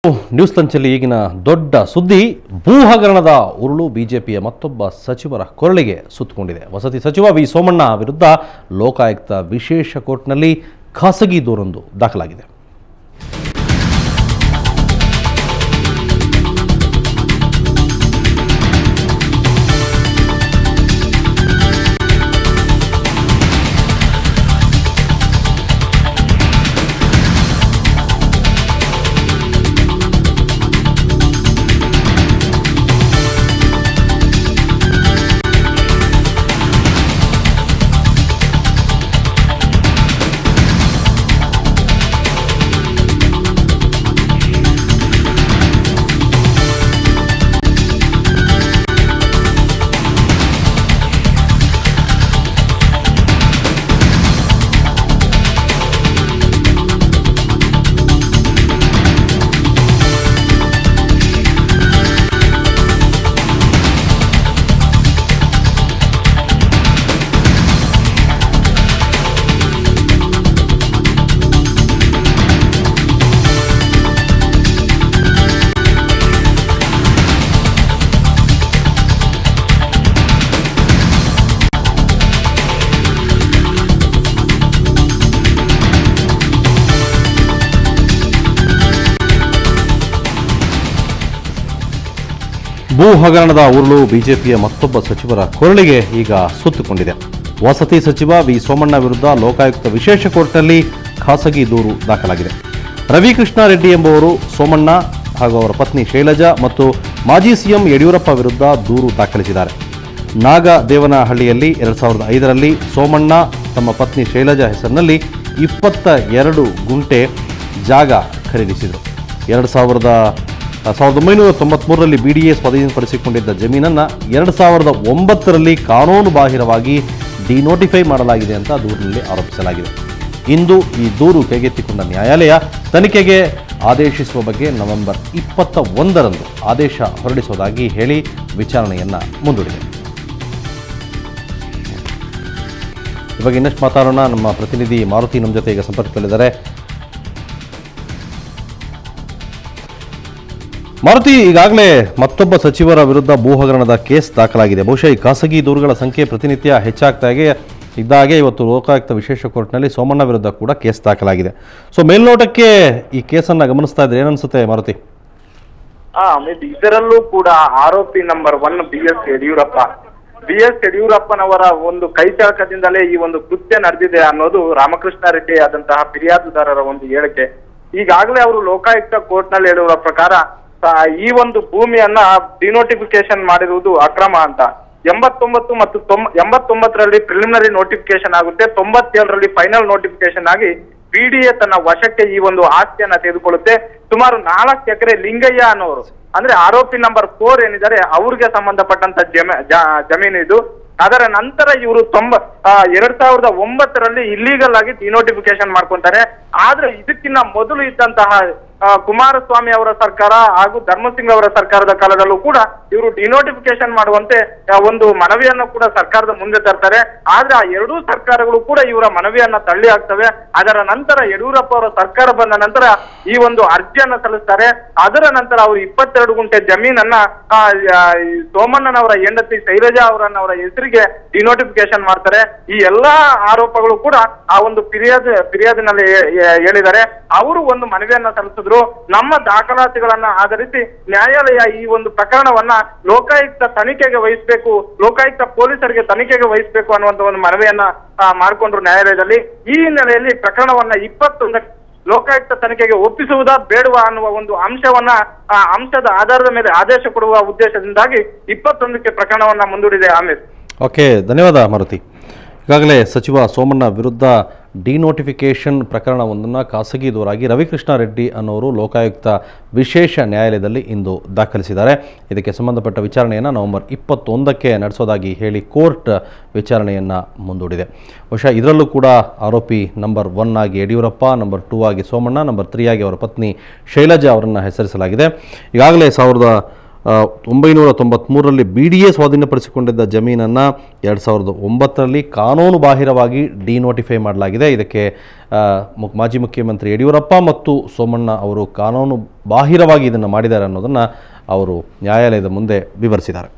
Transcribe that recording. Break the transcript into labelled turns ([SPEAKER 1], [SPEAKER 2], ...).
[SPEAKER 1] News ಲಂಚಲ್ಲಿ ಈಗಿನ ದೊಡ್ಡ ಸುದ್ದಿ ಭೂ ಹಗರಣದ ಉರುಳು ಬಿಜೆಪಿಯ ಮತ್ತೊಬ್ಬ ಸಚಿವರ ಕೊರಳಿಗೆ ಸುತ್ತಕೊಂಡಿದೆ. ವಸತಿ ಸಚಿವ ವಿ ಸೋಮಣ್ಣ ವಿರುದ್ಧ ಲೋಕಾಯುಕ್ತ ವಿಶೇಷ ಕೋರ್ಟ್ನಲ್ಲಿ ಖಾಸಗಿ ದೂರೊಂದು ದಾಖಲಾಗಿದೆ. ಭೂ ಹಗರಣದ ಉರುಳು ಬಿಜೆಪಿಯ ಮತ್ತೊಬ್ಬ ಸಚಿವರ ಕೊರಳಿಗೆ ಈಗ ಸುತ್ತಕೊಂಡಿದೆ. ವಸತಿ ಸಚಿವ ವಿ ಸೋಮಣ್ಣ ವಿರುದ್ಧ ಲೋಕಾಯುಕ್ತ ವಿಶೇಷ ಕೋರ್ಟ್ನಲ್ಲಿ ಖಾಸಗಿ ದೂರು ದಾಖಲಾಗಿದೆ. ರವಿಕೃಷ್ಣ ರೆಡ್ಡಿ ಎಂಬುವರು ಸೋಮಣ್ಣ ಹಾಗೂ ಅವರ ಪತ್ನಿ ಶೈಲಜಾ ಮತ್ತು ಮಾಜಿ ಸಿಎಂ ಯಡಿಯೂರಪ್ಪ ವಿರುದ್ಧ ದೂರು ದಾಖಲಿಸಿದ್ದಾರೆ. ನಾಗದೇವನಹಳ್ಳಿಯಲ್ಲಿ 2005ರಲ್ಲಿ ಸೋಮಣ್ಣ ತಮ್ಮ ಪತ್ನಿ ಶೈಲಜಾ ಹೆಸರಿನಲ್ಲಿ 22 ಗುಂಟೆ ಜಾಗ ಖರೀದಿಸಿದರು. 1993ರಲ್ಲಿ ಬಿಡಿಎ ಸ್ವಾಧೀನಪಡಿಸಿಕೊಂಡಿದ್ದ ಜಮೀನನ್ನು 2009ರಲ್ಲಿ ಕಾನೂನು ಬಾಹಿರವಾಗಿ ಡಿನೋಟಿಫೈ ಮಾಡಲಾಗಿದೆ ಅಂತ ದೂರಿನಲ್ಲಿ ಆರೋಪಿಸಲಾಗಿದೆ. ಇಂದು ಈ ದೂರು ಕೈಗೆತ್ತಿಕೊಂಡ ನ್ಯಾಯಾಲಯ ತನಿಖೆಗೆ ಆದೇಶಿಸುವ ಬಗ್ಗೆ ನವೆಂಬರ್ 21ರಂದು ಆದೇಶ ಹೊರಡಿಸುವುದಾಗಿ ಹೇಳಿ ವಿಚಾರಣೆಯನ್ನು ಮುಂದೂಡಿದೆ. ಈ ಬಗ್ಗೆ ಇನ್ನಷ್ಟು ಮಾತಾಡೋಣ. ನಮ್ಮ ಪ್ರತಿನಿಧಿ ಮಾರುತಿ ನಮ್ಮ ಜೊತೆ ಈಗ ಸಂಪರ್ಕದಲ್ಲಿದ್ದಾರೆ. ಮಾರುತಿ, ಈಗಾಗಲೇ ಮತ್ತೊಬ್ಬ ಸಚಿವರ ವಿರುದ್ಧ ಭೂ ಹಗರಣದ ಕೇಸ್ ದಾಖಲಾಗಿದೆ. ಬಹುಶಃ ಈ ಖಾಸಗಿ ದೂರುಗಳ ಸಂಖ್ಯೆ ಪ್ರತಿನಿತ್ಯ ಹೆಚ್ಚಾಗ್ತಾ ಇದ್ದಾಗೆ ಇವತ್ತು ಲೋಕಾಯುಕ್ತ ವಿಶೇಷ ಕೋರ್ಟ್ನಲ್ಲಿ ಸೋಮಣ್ಣ ವಿರುದ್ಧ ಕೂಡ ಕೇಸ್ ದಾಖಲಾಗಿದೆ. ಸೊ ಮೇಲ್ನೋಟಕ್ಕೆ ಈ ಕೇಸನ್ನು ಗಮನಿಸ್ತಾ ಇದ್ರೆ ಏನನ್ಸುತ್ತೆ ಮಾರುತಿ?
[SPEAKER 2] ಇದರಲ್ಲೂ ಕೂಡ ಆರೋಪಿ ನಂಬರ್ 1 ಬಿ ಎಸ್ ಯಡಿಯೂರಪ್ಪನವರ ಒಂದು ಕೈಚಳಕದಿಂದಲೇ ಈ ಒಂದು ಕೃತ್ಯ ನಡೆದಿದೆ ಅನ್ನೋದು ರಾಮಕೃಷ್ಣ ರೆಡ್ಡಿ ಆದಂತಹ ಫಿರ್ಯಾದುದಾರರ ಒಂದು ಹೇಳಿಕೆ. ಈಗಾಗಲೇ ಅವರು ಲೋಕಾಯುಕ್ತ ಕೋರ್ಟ್ ನಲ್ಲಿ ಹೇಳುವ ಪ್ರಕಾರ ಈ ಒಂದು ಭೂಮಿಯನ್ನ ಡಿನೋಟಿಫಿಕೇಶನ್ ಮಾಡಿರುವುದು ಅಕ್ರಮ ಅಂತ. 89 ಮತ್ತು 89ರಲ್ಲಿ ಪ್ರಿಲಿಮಿನರಿ ನೋಟಿಫಿಕೇಶನ್ ಆಗುತ್ತೆ. 97ರಲ್ಲಿ ಫೈನಲ್ ನೋಟಿಫಿಕೇಶನ್ ಆಗಿ ಬಿಡಿಎ ತನ್ನ ವಶಕ್ಕೆ ಈ ಒಂದು ಆಸ್ತಿಯನ್ನ ತೆಗೆದುಕೊಳ್ಳುತ್ತೆ. ಸುಮಾರು 4 ಎಕರೆ ಲಿಂಗಯ್ಯ ಅನ್ನೋರು, ಅಂದ್ರೆ ಆರೋಪಿ ನಂಬರ್ 4 ಏನಿದ್ದಾರೆ ಅವ್ರಿಗೆ ಸಂಬಂಧಪಟ್ಟಂತ ಜಮೀನು ಇದು. ಅದರ ನಂತರ ಇವರು 2009ರಲ್ಲಿ ಇಲ್ಲೀಗಲ್ ಆಗಿ ಡಿನೋಟಿಫಿಕೇಶನ್ ಮಾಡ್ಕೊಂತಾರೆ. ಆದ್ರೆ ಇದಕ್ಕಿಂತ ಮೊದಲು ಇದ್ದಂತಹ ಕುಮಾರಸ್ವಾಮಿ ಅವರ ಸರ್ಕಾರ ಹಾಗೂ ಧರ್ಮಸಿಂಗ್ ಅವರ ಸರ್ಕಾರದ ಕಾಲದಲ್ಲೂ ಕೂಡ ಇವರು ಡಿನೋಟಿಫಿಕೇಶನ್ ಮಾಡುವಂತೆ ಒಂದು ಮನವಿಯನ್ನು ಕೂಡ ಸರ್ಕಾರದ ಮುಂದೆ ತರ್ತಾರೆ. ಆದ್ರೆ ಆ ಎರಡೂ ಸರ್ಕಾರಗಳು ಕೂಡ ಇವರ ಮನವಿಯನ್ನ ತಳ್ಳಿ ಹಾಕ್ತವೆ. ಅದರ ನಂತರ ಯಡಿಯೂರಪ್ಪ ಅವರ ಸರ್ಕಾರ ಬಂದ ನಂತರ ಈ ಒಂದು ಅರ್ಜಿಯನ್ನ ಸಲ್ಲಿಸ್ತಾರೆ. ಅದರ ನಂತರ ಅವರು 22 ಗುಂಟೆ ಜಮೀನನ್ನ ಸೋಮಣ್ಣನವರ ಹೆಂಡತಿ ಶೈಲಜಾ ಅವರ ಹೆಸರಿಗೆ ಡಿನೋಟಿಫಿಕೇಶನ್ ಮಾಡ್ತಾರೆ. ಈ ಎಲ್ಲಾ ಆರೋಪಗಳು ಕೂಡ ಆ ಒಂದು ಫಿರ್ಯಾದಿನಲ್ಲಿ ಹೇಳಿದ್ದಾರೆ. ಅವರು ಒಂದು ಮನವಿಯನ್ನ ಸಲ್ಲಿಸಿದ್ರು. ನಮ್ಮ ದಾಖಲಾತಿಗಳನ್ನ ಆಧರಿಸಿ ನ್ಯಾಯಾಲಯ ಈ ಒಂದು ಪ್ರಕರಣವನ್ನ ಲೋಕಾಯುಕ್ತ ತನಿಖೆಗೆ ವಹಿಸಬೇಕು, ಲೋಕಾಯುಕ್ತ ಪೊಲೀಸರಿಗೆ ತನಿಖೆಗೆ ವಹಿಸಬೇಕು ಅನ್ನುವಂತ ಒಂದು ಮನವಿಯನ್ನ ಮಾಡಿಕೊಂಡ್ರು ನ್ಯಾಯಾಲಯದಲ್ಲಿ. ಈ ಹಿನ್ನೆಲೆಯಲ್ಲಿ ಪ್ರಕರಣವನ್ನ 21 ಲೋಕಾಯುಕ್ತ ತನಿಖೆಗೆ ಒಪ್ಪಿಸುವುದಾ ಬೇಡವಾ ಅನ್ನುವ ಒಂದು ಅಂಶದ ಆಧಾರದ ಮೇಲೆ ಆದೇಶ ಕೊಡುವ ಉದ್ದೇಶದಿಂದಾಗಿ 21ಕ್ಕೆ ಪ್ರಕರಣವನ್ನ ಮುಂದೂಡಿದೆ. ಆಮೇಲೆ
[SPEAKER 1] ಓಕೆ, ಧನ್ಯವಾದ ಮಾರುತಿ. ಈಗಾಗಲೇ ಸಚಿವ ಸೋಮಣ್ಣ ವಿರುದ್ಧ ಡಿನೋಟಿಫಿಕೇಷನ್ ಪ್ರಕರಣವೊಂದನ್ನು ಖಾಸಗಿ ದೂರಾಗಿ ರವಿಕೃಷ್ಣ ರೆಡ್ಡಿ ಅನ್ನೋರು ಲೋಕಾಯುಕ್ತ ವಿಶೇಷ ನ್ಯಾಯಾಲಯದಲ್ಲಿ ಇಂದು ದಾಖಲಿಸಿದ್ದಾರೆ. ಇದಕ್ಕೆ ಸಂಬಂಧಪಟ್ಟ ವಿಚಾರಣೆಯನ್ನು ನವೆಂಬರ್ 21ಕ್ಕೆ ನಡೆಸೋದಾಗಿ ಹೇಳಿ ಕೋರ್ಟ್ ವಿಚಾರಣೆಯನ್ನು ಮುಂದೂಡಿದೆ. ಬಹುಶಃ ಇದರಲ್ಲೂ ಕೂಡ ಆರೋಪಿ ನಂಬರ್ 1 ಆಗಿ ಯಡಿಯೂರಪ್ಪ, ನಂಬರ್ 2 ಆಗಿ ಸೋಮಣ್ಣ, ನಂಬರ್ 3 ಆಗಿ ಅವರ ಪತ್ನಿ ಶೈಲಜಾ ಅವರನ್ನು ಹೆಸರಿಸಲಾಗಿದೆ. ಈಗಾಗಲೇ 1993ರಲ್ಲಿ BDA ಸ್ವಾಧೀನಪಡಿಸಿಕೊಂಡಿದ್ದ ಜಮೀನನ್ನು 2009ರಲ್ಲಿ ಕಾನೂನು ಬಾಹಿರವಾಗಿ ಡಿನೋಟಿಫೈ ಮಾಡಲಾಗಿದೆ. ಇದಕ್ಕೆ ಮಾಜಿ ಮುಖ್ಯಮಂತ್ರಿ ಯಡಿಯೂರಪ್ಪ ಮತ್ತು ಸೋಮಣ್ಣ ಅವರು ಕಾನೂನು ಬಾಹಿರವಾಗಿ ಇದನ್ನು ಮಾಡಿದ್ದಾರೆ ಅನ್ನೋದನ್ನು ಅವರು ನ್ಯಾಯಾಲಯದ ಮುಂದೆ ವಿವರಿಸಿದ್ದಾರೆ.